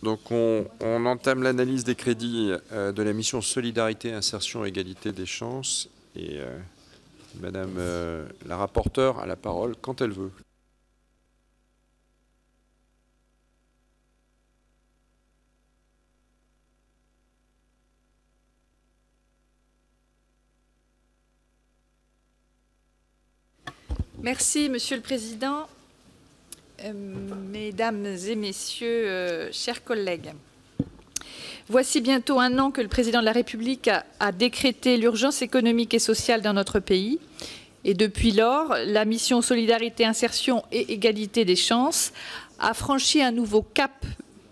Donc on entame l'analyse des crédits de la mission Solidarité, Insertion, Égalité des chances. Et Madame la rapporteure a la parole quand elle veut. Merci, Monsieur le Président. Mesdames et Messieurs, chers collègues, voici bientôt un an que le Président de la République a décrété l'urgence économique et sociale dans notre pays. Et depuis lors, la mission Solidarité, Insertion et Égalité des chances a franchi un nouveau cap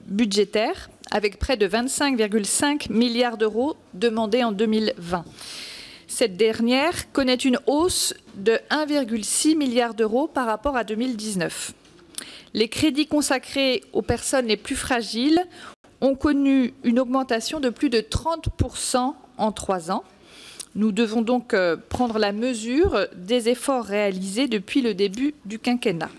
budgétaire avec près de 25,5 milliards d'euros demandés en 2020. Cette dernière connaît une hausse de 1,6 milliard d'euros par rapport à 2019. Les crédits consacrés aux personnes les plus fragiles ont connu une augmentation de plus de 30% en 3 ans. Nous devons donc prendre la mesure des efforts réalisés depuis le début du quinquennat.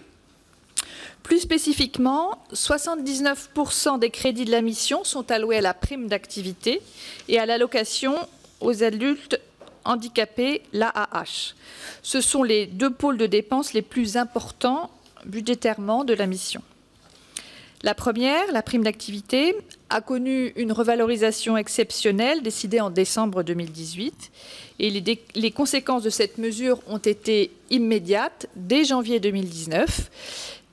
Plus spécifiquement, 79% des crédits de la mission sont alloués à la prime d'activité et à l'allocation aux adultes handicapés, l'AAH. Ce sont les 2 pôles de dépenses les plus importants budgétairement de la mission. La première, la prime d'activité, a connu une revalorisation exceptionnelle décidée en décembre 2018 et les conséquences de cette mesure ont été immédiates dès janvier 2019.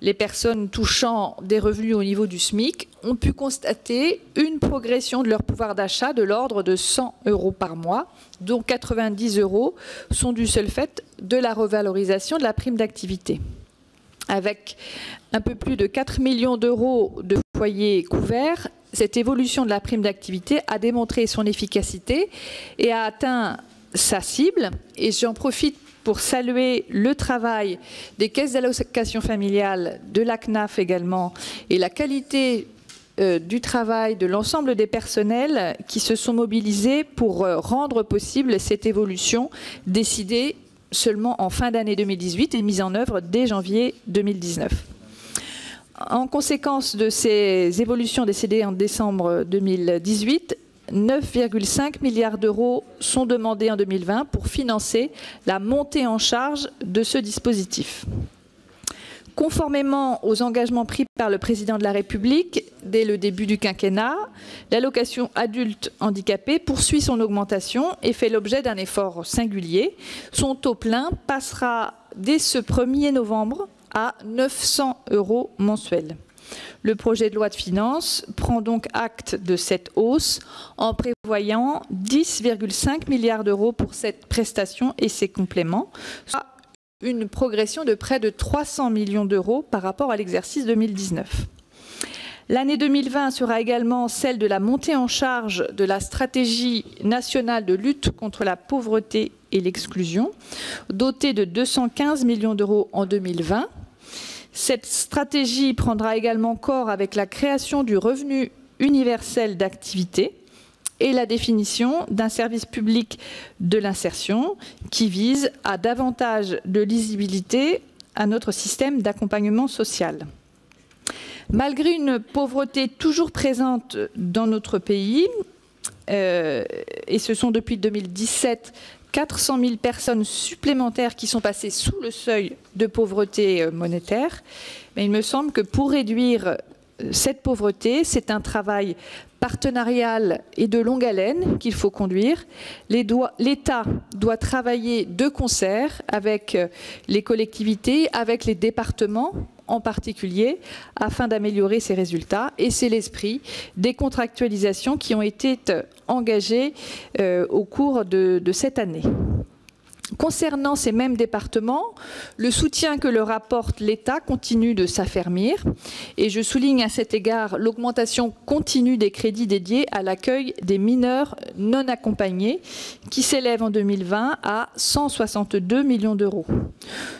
Les personnes touchant des revenus au niveau du SMIC ont pu constater une progression de leur pouvoir d'achat de l'ordre de 100 € par mois, dont 90 € sont du seul fait de la revalorisation de la prime d'activité. Avec un peu plus de 4 millions d'euros de foyers couverts, cette évolution de la prime d'activité a démontré son efficacité et a atteint sa cible. Et j'en profite pour saluer le travail des caisses d'allocation familiale, de la CNAF également, et la qualité du travail de l'ensemble des personnels qui se sont mobilisés pour rendre possible cette évolution décidée seulement en fin d'année 2018 et mise en œuvre dès janvier 2019. En conséquence de ces évolutions décidées en décembre 2018, 9,5 milliards d'euros sont demandés en 2020 pour financer la montée en charge de ce dispositif. Conformément aux engagements pris par le Président de la République dès le début du quinquennat, l'allocation adulte handicapé poursuit son augmentation et fait l'objet d'un effort singulier. Son taux plein passera dès ce 1er novembre à 900 € mensuels. Le projet de loi de finances prend donc acte de cette hausse en prévoyant 10,5 milliards d'euros pour cette prestation et ses compléments, soit une progression de près de 300 millions d'euros par rapport à l'exercice 2019. L'année 2020 sera également celle de la montée en charge de la stratégie nationale de lutte contre la pauvreté et l'exclusion, dotée de 215 millions d'euros en 2020. Cette stratégie prendra également corps avec la création du revenu universel d'activité et la définition d'un service public de l'insertion qui vise à davantage de lisibilité à notre système d'accompagnement social. Malgré une pauvreté toujours présente dans notre pays, et ce sont depuis 2017 400 000 personnes supplémentaires qui sont passées sous le seuil de pauvreté monétaire, mais il me semble que pour réduire cette pauvreté, c'est un travail partenarial et de longue haleine qu'il faut conduire. L'État doit travailler de concert avec les collectivités, avec les départements en particulier, afin d'améliorer ces résultats. Et c'est l'esprit des contractualisations qui ont été engagées au cours de cette année. Concernant ces mêmes départements, le soutien que leur apporte l'État continue de s'affermir et je souligne à cet égard l'augmentation continue des crédits dédiés à l'accueil des mineurs non accompagnés qui s'élève en 2020 à 162 millions d'euros.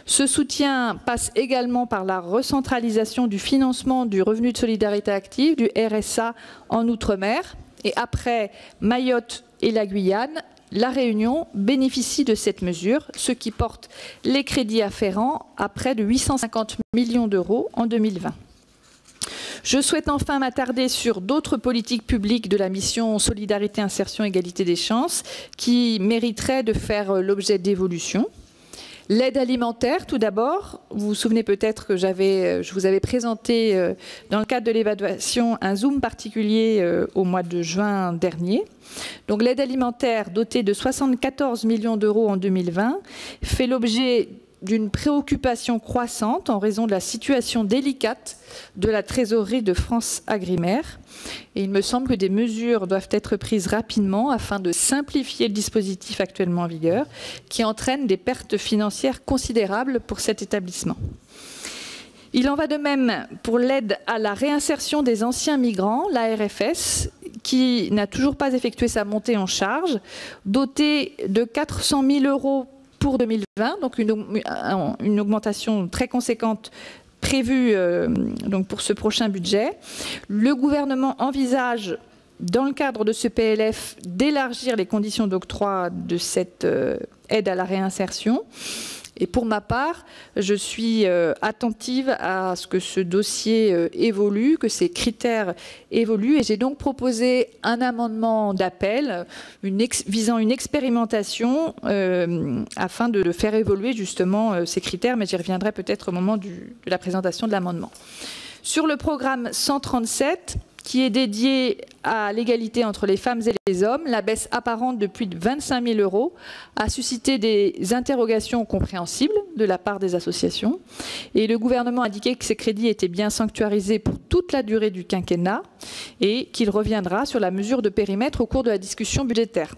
Ce soutien passe également par la recentralisation du financement du revenu de solidarité active, du RSA en Outre-mer et après Mayotte et la Guyane, La Réunion bénéficie de cette mesure, ce qui porte les crédits afférents à près de 850 millions d'euros en 2020. Je souhaite enfin m'attarder sur d'autres politiques publiques de la mission Solidarité, Insertion, Égalité des chances qui mériteraient de faire l'objet d'évolutions. L'aide alimentaire, tout d'abord. Vous vous souvenez peut-être que je vous avais présenté, dans le cadre de l'évaluation, un zoom particulier au mois de juin dernier. Donc l'aide alimentaire, dotée de 74 millions d'euros en 2020, fait l'objet d'une préoccupation croissante en raison de la situation délicate de la trésorerie de France Agrimaire. Et il me semble que des mesures doivent être prises rapidement afin de simplifier le dispositif actuellement en vigueur, qui entraîne des pertes financières considérables pour cet établissement. Il en va de même pour l'aide à la réinsertion des anciens migrants, l'ARFS, qui n'a toujours pas effectué sa montée en charge, dotée de 400 000 euros pour 2020, donc une augmentation très conséquente prévue donc pour ce prochain budget. Le gouvernement envisage, dans le cadre de ce PLF, d'élargir les conditions d'octroi de cette aide à la réinsertion. Et pour ma part, je suis attentive à ce que ce dossier évolue, que ces critères évoluent. Et j'ai donc proposé un amendement d'appel visant une expérimentation afin de faire évoluer justement ces critères. Mais j'y reviendrai peut-être au moment de la présentation de l'amendement. Sur le programme 137, qui est dédié à l'égalité entre les femmes et les hommes, la baisse apparente de plus de 25 000 euros a suscité des interrogations compréhensibles de la part des associations. Et le gouvernement a indiqué que ces crédits étaient bien sanctuarisés pour toute la durée du quinquennat et qu'il reviendra sur la mesure de périmètre au cours de la discussion budgétaire.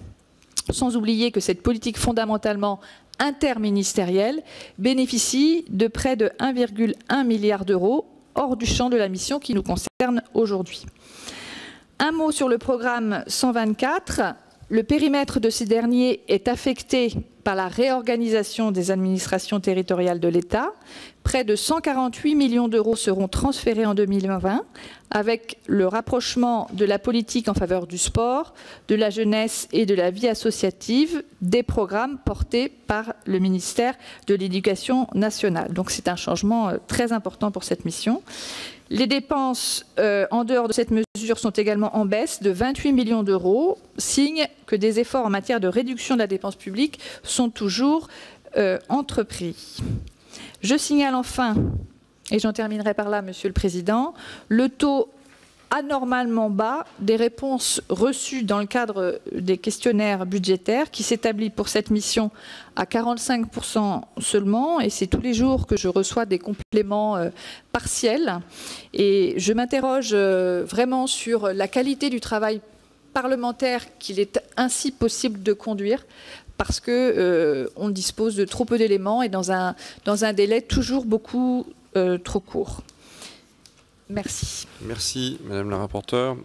Sans oublier que cette politique fondamentalement interministérielle bénéficie de près de 1,1 milliard d'euros hors du champ de la mission qui nous concerne aujourd'hui. Un mot sur le programme 124. Le périmètre de ces derniers est affecté par la réorganisation des administrations territoriales de l'État. Près de 148 millions d'euros seront transférés en 2020 avec le rapprochement de la politique en faveur du sport, de la jeunesse et de la vie associative des programmes portés par le ministère de l'Éducation nationale. Donc c'est un changement très important pour cette mission. Les dépenses en dehors de cette mesure sont également en baisse de 28 millions d'euros, signe que des efforts en matière de réduction de la dépense publique sont toujours entrepris. Je signale enfin, et j'en terminerai par là, Monsieur le Président, le taux anormalement bas des réponses reçues dans le cadre des questionnaires budgétaires qui s'établit pour cette mission à 45% seulement, et c'est tous les jours que je reçois des compléments partiels. Et je m'interroge vraiment sur la qualité du travail parlementaire qu'il est ainsi possible de conduire, parce qu'on dispose de trop peu d'éléments et dans un délai toujours beaucoup trop court. Merci. Merci, Madame la rapporteure.